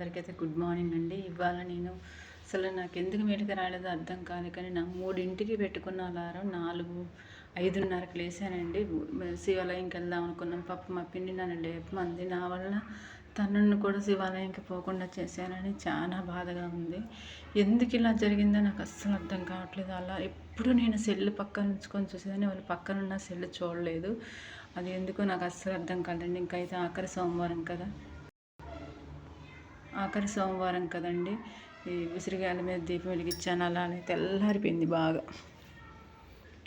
అందరికైతే good morning అండి. ఇవాళ నేను అసలు నాకు ఎందుకు మెలిక రాలేదో అర్థం కాదు, కానీ నా 3ంటికి పెట్టుకున్న అలారం 5:30కి లేసానండి. శివాలయంకి వెళ్దాం అనుకున్నాం. మా పిన్ని నన్ను లేపమంది. నా వల్ల తనను కూడా శివాలయంకి పోకుండా చేశానని చాలా బాధగా ఉంది. ఎందుకు ఇలా జరిగిందో నాకు అస్సలు అర్థం కావట్లేదు. అలా ఎప్పుడు నేను సెల్ పక్కన ఉంచుకొని చూసేదాన్ని, వాళ్ళు పక్కన ఉన్న సెల్ చూడలేదు. అది ఎందుకో నాకు అస్సలు అర్థం కాలేదండి. ఇంకైతే ఆఖరి సోమవారం కదండి. ఈ విసిరిగాయల మీద దీపం వెలిగించాను. అలానే తెల్లారిపోయింది, బాగా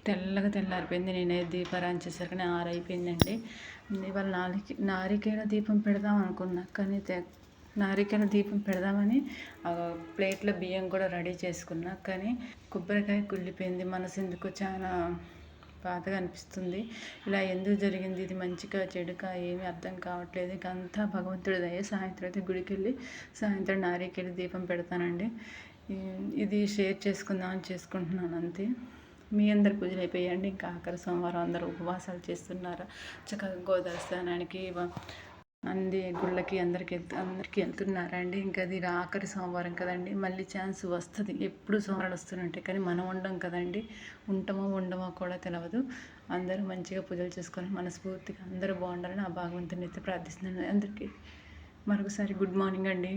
తెల్లారిపోయింది. నేనే దీపారాయణ చేసరికి 6 అయిపోయిందండి. ఇవాళ నారికేల దీపం పెడదాం అనుకున్నా, కానీ నారికేల దీపం పెడదామని ప్లేట్లో బియ్యం కూడా రెడీ చేసుకున్నా, కానీ కొబ్బరికాయ కుళ్ళిపోయింది. మనసు ఎందుకు చాలా బాధగా అనిపిస్తుంది. ఇలా ఎందుకు జరిగింది, ఇది మంచిగా చెడుగా ఏమీ అర్థం కావట్లేదు. ఇక అంతా భగవంతుడి దయ. సాయంత్రం అయితే గుడికి వెళ్ళి సాయంత్రం నారికేల దీపం పెడతానండి. ఇది షేర్ చేసుకుందామని చేసుకుంటున్నాను అంతే. మీ అందరి పూజలు అయిపోయాయండి. ఇంకా ఆఖరి సోమవారం అందరూ ఉపవాసాలు చేస్తున్నారా? చక్కగా గోదావరి స్నానానికి గుళ్ళకి అందరికీ వెళ్తున్నారా అండి? ఇంకా అది ఆఖరి సోమవారం కదండి. మళ్ళీ ఛాన్స్ వస్తుంది. ఎప్పుడు సోమవారాలు వస్తుంటాయి, కానీ మనం ఉండం కదండి. ఉండమో కూడా తెలియదు. అందరూ మంచిగా పూజలు చేసుకొని మనస్ఫూర్తిగా అందరూ బాగుండాలని ఆ భగవంతుని అయితే ప్రార్థిస్తున్నాను. అందరికీ మరొకసారి గుడ్ మార్నింగ్ అండి.